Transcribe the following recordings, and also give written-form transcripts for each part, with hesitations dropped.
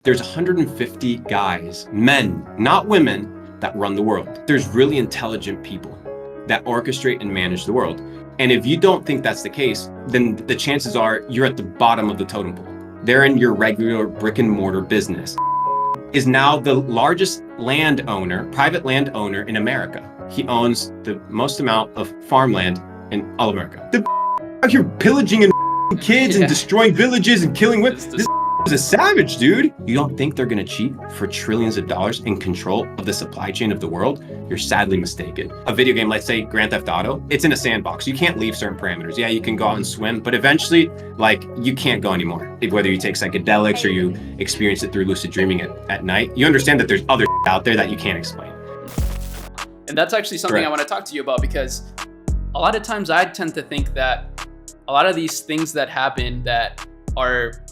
There's 150 guys, men, not women, that run the world. There's really intelligent people that orchestrate and manage the world. And if you don't think that's the case, then the chances are you're at the bottom of the totem pole. They're in your regular brick and mortar business. Is now the largest landowner, private landowner in America. He owns the most amount of farmland in all America. The out here pillaging and kids and destroying villages and killing women. This is a savage, dude. You don't think they're gonna cheat for trillions of dollars in control of the supply chain of the world? You're sadly mistaken. A video game, let's say Grand Theft Auto, it's in a sandbox. You can't leave certain parameters. Yeah, you can go out and swim, but eventually, like, you can't go anymore. Whether you take psychedelics or you experience it through lucid dreaming at night, you understand that there's other out there that you can't explain. And that's actually something I want to talk to you about, because a lot of times I tend to think that a lot of these things that happen that are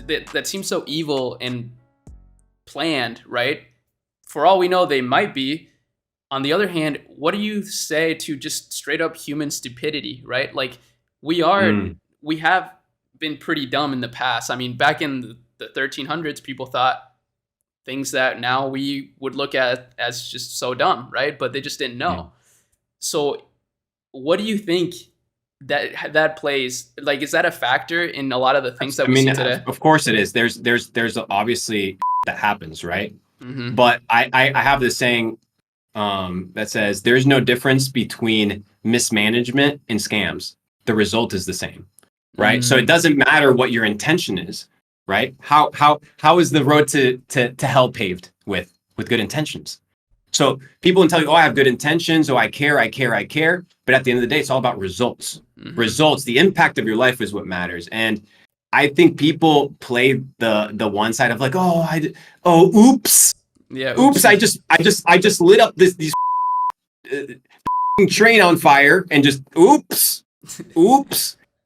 that seem so evil and planned, right? For all we know, they might be. On the other hand, what do you say to just straight up human stupidity, right? Like we have been pretty dumb in the past. I mean, back in the 1300s, people thought things that now we would look at as just so dumb, right? But they just didn't know. Yeah. So what do you think that plays, like, is that a factor in a lot of the things that we see today? Of course it is. There's obviously that happens, right? Mm-hmm. But I have this saying that says there's no difference between mismanagement and scams. The result is the same, right? So it doesn't matter what your intention is, right? How is the road to hell paved with good intentions? So people can tell you, oh, I have good intentions, oh, I care. But at the end of the day, it's all about results. Mm-hmm. Results, the impact of your life is what matters. And I think people play the one side of like, oops. Yeah. Oops, I just lit up these train on fire and just oops.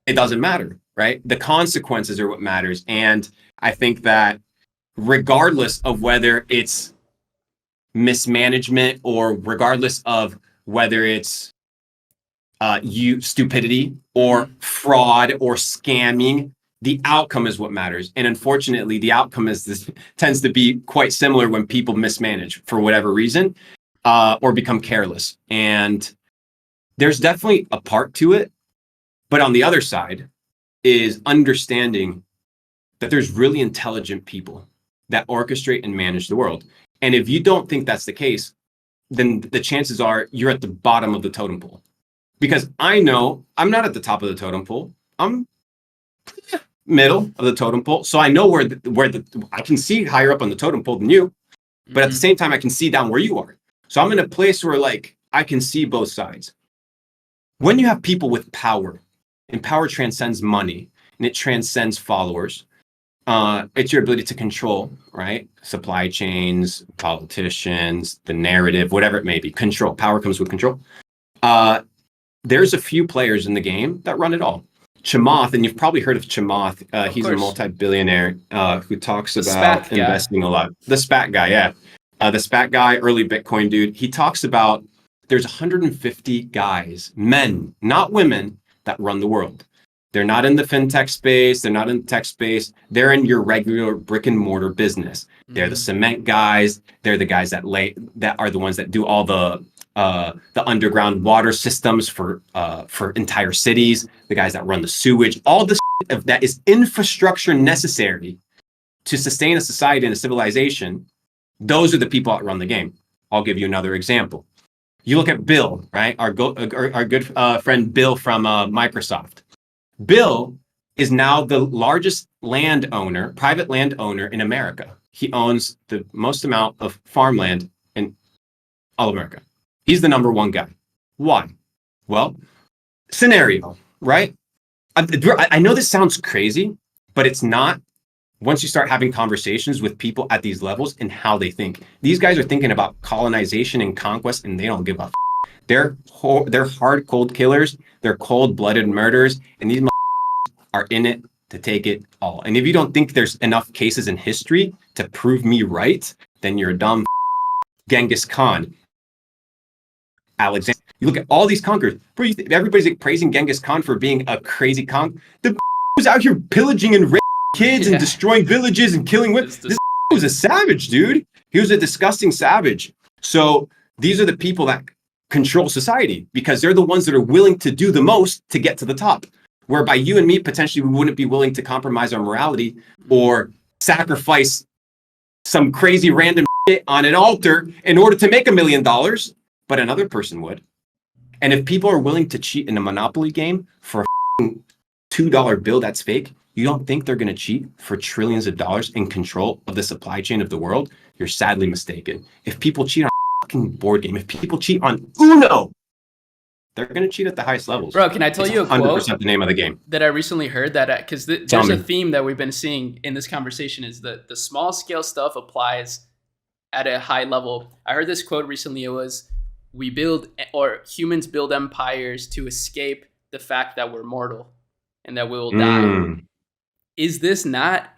It doesn't matter, right? The consequences are what matters. And I think that regardless of whether it's mismanagement or regardless of whether it's stupidity or fraud or scamming, the outcome is what matters. And unfortunately, the outcome tends to be quite similar when people mismanage for whatever reason or become careless. And there's definitely a part to it. But on the other side is understanding that there's really intelligent people that orchestrate and manage the world. And if you don't think that's the case, then the chances are you're at the bottom of the totem pole. Because I know I'm not at the top of the totem pole. I'm middle of the totem pole. So I know where I can see higher up on the totem pole than you. But at the same time, I can see down where you are. So I'm in a place where like I can see both sides. When you have people with power, and power transcends money, and it transcends followers, it's your ability to control, right? Supply chains, politicians, the narrative, whatever it may be. Control. Power comes with control. There's a few players in the game that run it all. Chamath, and you've probably heard of Chamath. He's a multi-billionaire who talks about investing a lot. The SPAC guy, yeah. The SPAC guy, early Bitcoin dude. He talks about there's 150 guys, men, not women, that run the world. They're not in the fintech space. They're not in the tech space. They're in your regular brick and mortar business. Mm-hmm. They're the cement guys. They're the guys that are the ones that do all the underground water systems for entire cities. The guys that run the sewage. All the that is infrastructure necessary to sustain a society and a civilization. Those are the people that run the game. I'll give you another example. You look at Bill, right? Our good friend Bill from Microsoft. Bill is now the largest private landowner in America. He owns the most amount of farmland in all America. He's the number one guy. Why? Well, scenario, right? I know this sounds crazy, but it's not once you start having conversations with people at these levels and how they think. These guys are thinking about colonization and conquest, and they don't give a f***. They're hard, cold killers. They're cold-blooded murderers, and these are in it to take it all. And if you don't think there's enough cases in history to prove me right, then you're a dumb Genghis Khan. Alexander. You look at all these conquerors. Everybody's praising Genghis Khan for being a crazy conqueror. The was out here pillaging and raping kids and destroying villages and killing women. This was a savage, dude. He was a disgusting savage. So these are the people that control society because they're the ones that are willing to do the most to get to the top. Whereby you and me, potentially, we wouldn't be willing to compromise our morality or sacrifice some crazy random shit on an altar in order to make $1 million, but another person would. And if people are willing to cheat in a Monopoly game for a $2 bill that's fake, you don't think they're going to cheat for trillions of dollars in control of the supply chain of the world? You're sadly mistaken. If people cheat on a fucking board game, if people cheat on Uno, they're going to cheat at the highest levels. Bro, can I tell you a 100% quote the name of the game that I recently heard that, because there's a theme that we've been seeing in this conversation is that the small scale stuff applies at a high level. I heard this quote recently. It was, humans build empires to escape the fact that we're mortal and that we will die. Is this not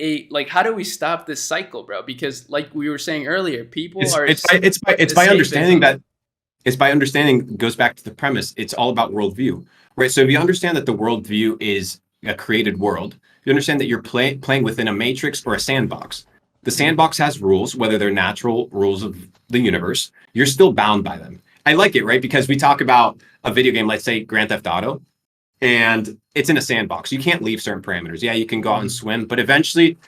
how do we stop this cycle, bro? Because like we were saying earlier, it's by understanding that. It's by understanding, goes back to the premise, it's all about worldview, right? So if you understand that the worldview is a created world, you understand that you're playing within a matrix or a sandbox. The sandbox has rules, whether they're natural rules of the universe, you're still bound by them. I like it, right? Because we talk about a video game, let's say Grand Theft Auto, and it's in a sandbox. You can't leave certain parameters. Yeah, you can go out and swim, but eventually,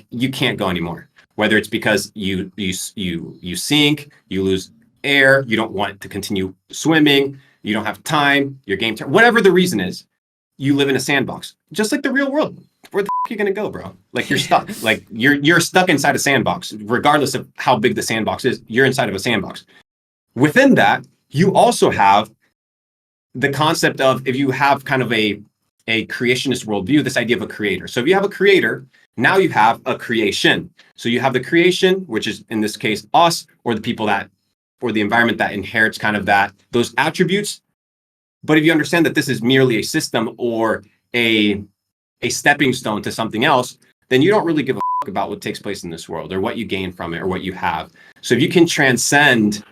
you can't go anymore. Whether it's because you sink, you lose air, you don't want to continue swimming, you don't have time, your game whatever the reason is, you live in a sandbox. Just like the real world. Where the f are you gonna go, bro? You're stuck. You're stuck inside a sandbox, regardless of how big the sandbox is. You're inside of a sandbox. Within that, you also have the concept of, if you have kind of a creationist worldview, this idea of a creator. So if you have a creator, now you have a creation. So you have the creation, which is in this case us, or the people that, or the environment that inherits kind of those attributes. But if you understand that this is merely a system or a stepping stone to something else, then you don't really give a fuck about what takes place in this world or what you gain from it or what you have. So if you can transcend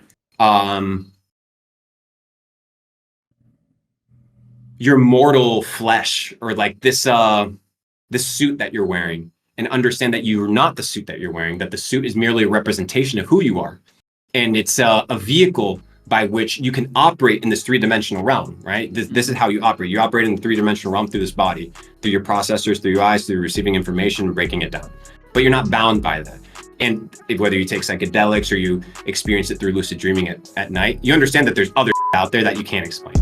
your mortal flesh or this suit that you're wearing, and understand that you're not the suit that you're wearing, that the suit is merely a representation of who you are. And it's a vehicle by which you can operate in this three-dimensional realm, right? This is how you operate. You operate in the three-dimensional realm through this body, through your processors, through your eyes, through receiving information and breaking it down. But you're not bound by that. And whether you take psychedelics or you experience it through lucid dreaming at night, you understand that there's other out there that you can't explain.